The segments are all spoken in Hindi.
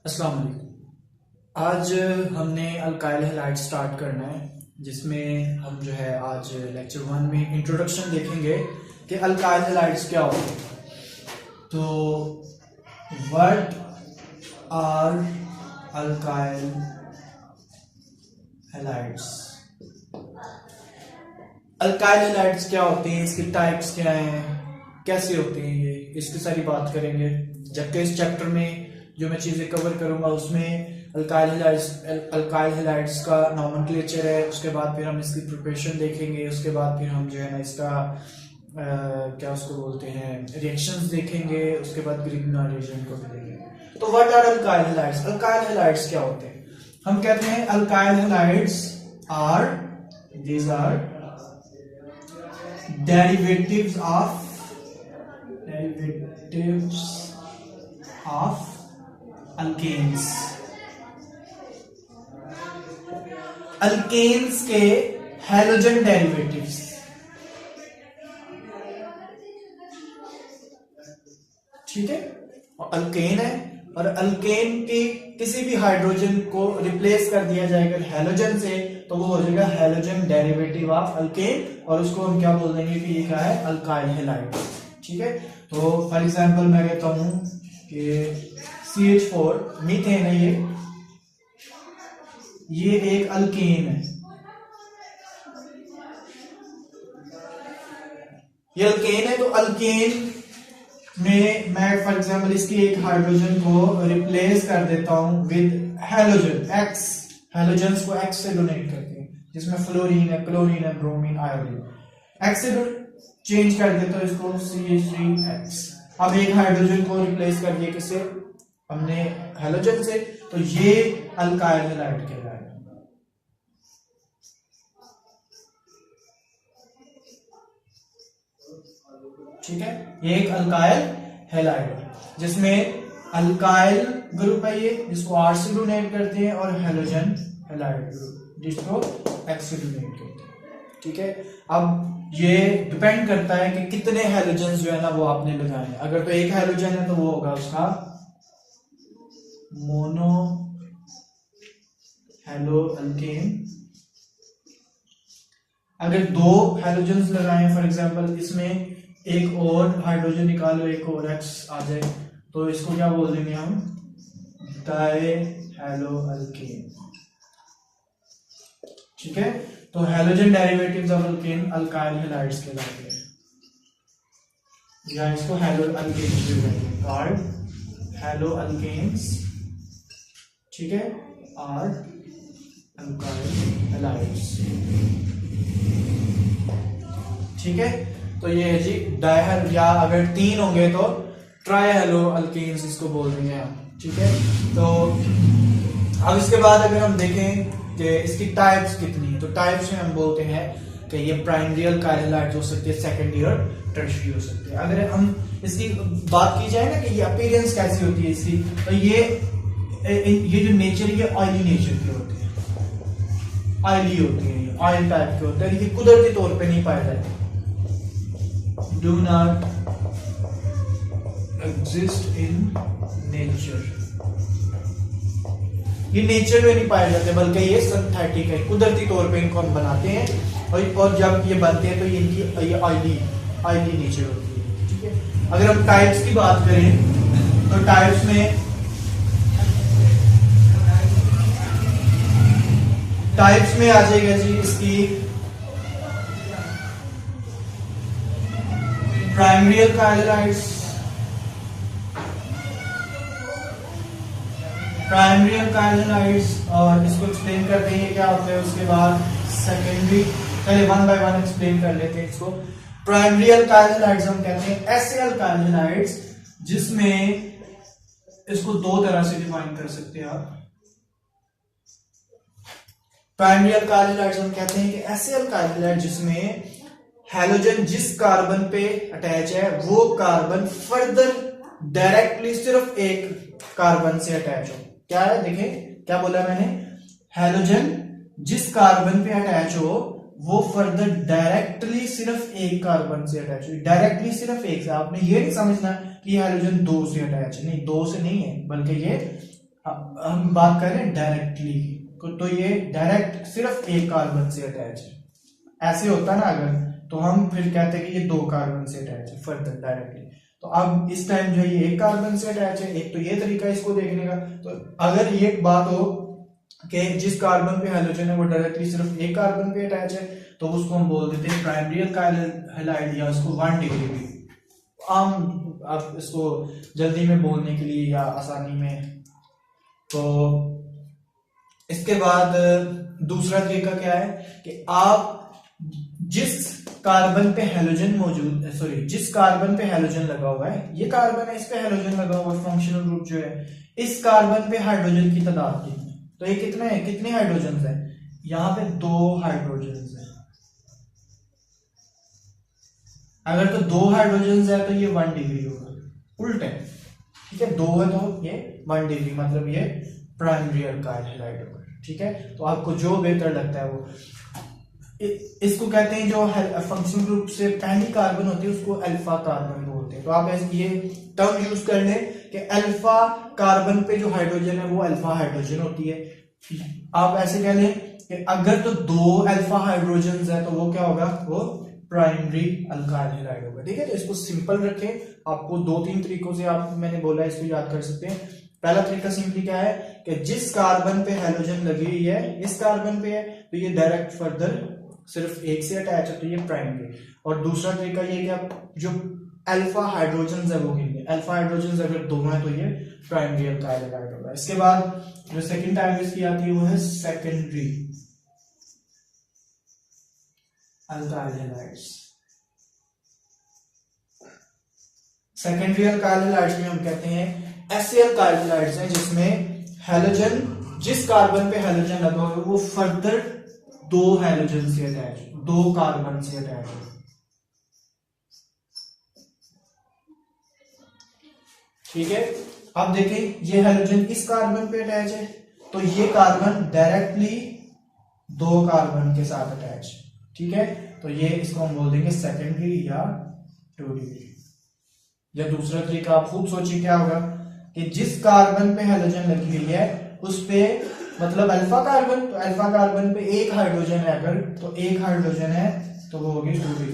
अस्सलाम वालेकुम। आज हमने अल्काइल हैलाइड स्टार्ट करना है, जिसमें हम जो है आज लेक्चर 1 में इंट्रोडक्शन देखेंगे कि अल्काइल हैलाइड्स क्या होते हैं। तो what are alkyl halides? Alkyl halides क्या होते हैं, इसके टाइप्स क्या हैं, कैसे होते हैं, ये इसकी सारी बात करेंगे। जबकि इस चैप्टर में जो मैं चीज़ें कवर करूंगा उसमें अल्काइल हैलाइड्स का नॉमेनक्लेचर है, उसके बाद फिर हम इसकी प्रिपरेशन देखेंगे, उसके बाद फिर हम जो है ना इसका क्या उसको बोलते हैं रिएक्शंस देखेंगे, उसके बाद ग्रिग्ना रिएजेंट को भी देखेंगे। तो what are alkyl halides? Alkyl halides क्या होते हैं? हम कहते हैं alkyl halides are these are derivatives of alkanes। Alkanes के हैलोजन डेरिवेटिव्स। ठीक है, और अल्केन है, और अल्केन के किसी भी हाइड्रोजन को रिप्लेस कर दिया जाएगा हैलोजन से, तो वो हो जाएगा हैलोजन डेरिवेटिव ऑफ अल्केन, और उसको हम क्या बोल देंगे कि ये क्या है, अल्काइल हैलाइड। ठीक है, तो फॉर एग्जांपल मैं कहता हूं कि CH4 मीथेन है, ये एक अल्केन है, ये अल्केन है। तो अल्केन में मैं फॉर एग्जांपल इसकी एक हाइड्रोजन को रिप्लेस कर देता हूं विद हैलोजन X। हैलोजन्स को X से डोनेट करते हैं, जिसमें फ्लोरीन है, क्लोरीन है, ब्रोमीन, आयोडीन। X से चेंज कर देता हूं इसको CH3X। अब एक हाइड्रोजन को रिप्लेस कर दिया किससे, हमने हैलोजन से, तो ये अल्काइल हैलाइड कहलाएगा। ठीक है, ये एक अल्काइल हैलाइड है जिसमें अल्काइल ग्रुप है, ये जिसको R से डोनेट करते हैं, और हैलोजन हैलाइड ग्रुप जिसको X से डोनेट करते हैं। ठीक है, अब ये डिपेंड करता है कि कितने हैलोजन जो है ना वो आपने लगाए हैं। अगर तो एक हैलोजन है तो वो होगा उसका मोनो हैलो अल्केन। अगर दो हैलोजन्स लगाए फॉर एग्जांपल, इसमें एक और हाइड्रोजन निकालो, एक और X आ जाए, तो इसको क्या बोल देंगे हम, डाई हैलो अल्केन। ठीक है, तो halogen derivatives of alkane alkyl halides कहलाते हैं, या इसको हैलो अल्केन्स भी कहते हैं, कॉल्ड हैलो अल्केन्स। ठीक है, आर अल्काइल हैलाइड्स। ठीक है, तो ये है जी डायहल, या अगर तीन होंगे तो ट्राई हैलो अल्केन्स इसको बोल देंगे हम। ठीक है, तो अब इसके बाद अगर हम देखें कि इसकी टाइप्स कितनी, तो टाइप्स में हम बोलते हैं कि ये प्राइमरी अल्काइल हैलाइड्स हो सकती है, सेकेंडरी और टर्शियरी हो सकती है। अगर हम इसकी बात की जाए ना कि ये अपीयरेंस कैसी होती है इसकी, तो ये जो नेचर, ये ऑयली नेचर के होते हैं, ऑयली होती है, ये ऑयल टाइप के होते हैं, ये कुदरती तौर पे नहीं पाए जाते, do not exist in nature. ये नेचर में नहीं पाए जाते, बल्कि ये सिंथेटिक है, कुदरती तौर पे इनको हम बनाते हैं, और जब ये बनते हैं तो ये इनकी ये ऑयली नेचर होती है। ठीक है, अगर हम टाइप्स की बात करें तो टाइप्स में आ जाएगा जी इसकी primary alkyl halides, primary alkyl halides, और इसको एक्सप्लेन करते हैं क्या होता है। उसके बाद सेकेंडरी, पहले वन बाय वन एक्सप्लेन कर लेते हैं इसको। प्राइमरी अल्काइल हैलाइड्स हम कहते हैं ऐसे अल्काइल हैलाइड्स जिसमें, इसको दो तरह से डिफाइन कर सकते हैं आप। प्राइमरी अल्काइल हैलाइड्स हम कहते हैं कि ऐसे अल्काइल हैलाइड जिसमें हैलोजन जिस कार्बन पे अटैच है वो कार्बन फर्दर डायरेक्टली सिर्फ एक कार्बन से अटैच हो। क्या है, देखें क्या बोला मैंने, हैलोजन जिस कार्बन पे अटैच हो वो फर्दर डायरेक्टली सिर्फ एक कार्बन से अटैच हो। डायरेक्टली सिर्फ एक से, आपने ये नहीं समझना कि हैलोजन दो से अटैच है, नहीं, दो से नहीं है, बल्कि ये हम बात करें डायरेक्टली, तो ये डायरेक्ट सिर्फ एक कार्बन से अटैच है। ऐसे होता ना अगर, तो हम फिर कहते हैं कि ये 2 कार्बन से अटैच है फर्दर डायरेक्टली। तो अब इस टाइम जो ये एक कार्बन से अटैच है, एक तो ये तरीका है इसको देखने का। तो अगर ये बात हो कि जिस कार्बन पे हाइड्रोजन है वो डायरेक्टली सिर्फ एक कार्बन पे अटैच है, तो उसको हम बोल देते हैं प्राइमरी अल्काइल हैलाइड, या उसको 1 डिग्री भी। आम अब इसको जल्दी में बोलने के लिए या आसानी में। तो इसके बाद दूसरा तरीका क्या है कि आप जिस कार्बन पे हैलोजन मौजूद, सॉरी जिस कार्बन पे हैलोजन लगा हुआ है, ये कार्बन है इस पे हैलोजन लगा हुआ है, फंक्शनल ग्रुप जो है, इस कार्बन पे हाइड्रोजन की तादाद कितनी है। तो ये कितने हैं, कितने हाइड्रोजन है, यहां पे 2 हाइड्रोजन है। अगर तो 2 हाइड्रोजन है तो ये 1 डिग्री होगा, उल्टे, ठीक है। 2 है तो ये 1 डिग्री, मतलब ये प्राइमरी अल्काइल हैलाइड होगा, ठीक है। तो आपको जो बेहतर लगता है वो, इसको कहते हैं जो फंक्शनल ग्रुप से पहली कार्बन होती है उसको अल्फा कार्बन बोलते हैं। तो आप ये टर्म यूज कर लें कि अल्फा कार्बन पे जो हाइड्रोजन है वो अल्फा हाइड्रोजन होती है। आप ऐसे कह लें कि अगर तो 2 अल्फा हाइड्रोजन है तो वो क्या होगा, वो प्राइमरी अल्काइल हैलाइड होगा, ठीक है। तो इसको सिंपल रखें, आपको 2-3 तरीकों से आप, मैंने बोला इसको याद कर सकते हैं। पहला तरीका सिंपली क्या है कि जिस कार्बन पे हैलोजन लगी हुई है इस कार्बन पे है, तो ये डायरेक्ट फर्दर सिर्फ एक से अटैच है, तो ये प्राइमरी। और दूसरा तरीका ये कि आप जो अल्फा हाइड्रोजन है वो गिनेंगे, अल्फा हाइड्रोजन अगर 2 है तो ये प्राइमरी अल्काइल हैलाइड होगा। इसके बाद जो सेकंड टाइप इसकी आती है वो है secondary alkyl halides. Secondary alkyl halides में हम कहते हैं ऐसे अल्काइल हैलाइड्स हैं जिसमें हैलोजन, जिस कार्बन पे हैलोजन लगा हुआ है वो फर्दर 2 हैलोजन से अटैच, 2 कार्बन से अटैच है, ठीक है। अब देखें ये हैलोजन इस कार्बन पे अटैच है, तो ये कार्बन डायरेक्टली 2 कार्बन के साथ अटैच, ठीक है। तो ये इसको हम बोल देंगे सेकेंडरी या 2 डिग्री। या दूसरा तरीका आप खुद सोचिए क्या होगा कि जिस कार्बन पे हैलोजन लगी हुई है उस पे, मतलब अल्फा कार्बन, तो अल्फा कार्बन पे 1 हाइड्रोजन है अगर, तो 1 हाइड्रोजन है तो वो होगी 2 डिग्री,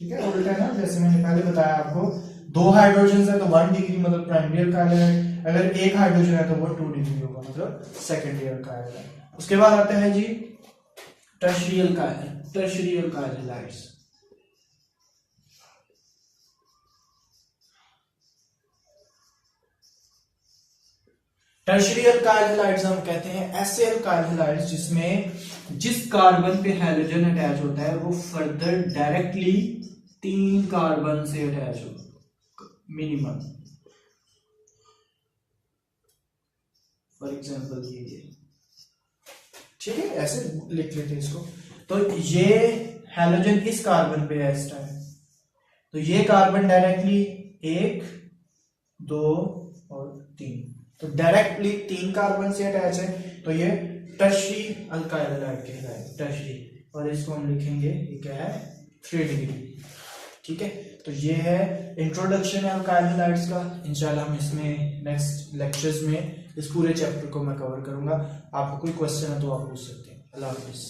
ठीक है। उल्टा है ना, जैसे मैंने पहले बताया आपको, 2 हाइड्रोजन है तो 1 डिग्री मतलब प्राइमरी अल्काइल है, अगर 1 हाइड्रोजन है तो वो 2 डिग्री होगा मतलब सेकेंडरी अल्काइल है। उसके बाद आता है जी tertiary alkyl, tertiary alkyl halides. Tertiary alkyl halides हम कहते हैं ऐसे अल्काइल हैलाइड्स जिसमें जिस कार्बन पे हैलोजन अटैच होता है वो फर्दर डायरेक्टली 3 कार्बन से अटैच हो मिनिमम। फॉर एग्जांपल ये, ठीक है, ऐसे लिख लेते हैं इसको। तो ये हैलोजन इस कार्बन पे है इस टाइम, तो ये कार्बन डायरेक्टली 1, 2 और 3, तो डायरेक्टली 3 कार्बन से अटैच है, तो ये टर्शियरी अल्काइल हैलाइड कहलाएगा, टर्शियरी। और इसको हम लिखेंगे, ये क्या है, 3 डिग्री, ठीक है। तो ये है इंट्रोडक्शन है अल्काइल हैलाइड्स का। इंशाल्लाह हम इसमें नेक्स्ट लेक्चर्स में इस पूरे चैप्टर को मैं कवर करूंगा। आपको कोई क्वेश्चन है तो आप पूछ सकते हैं। अल्लाह हाफिज़।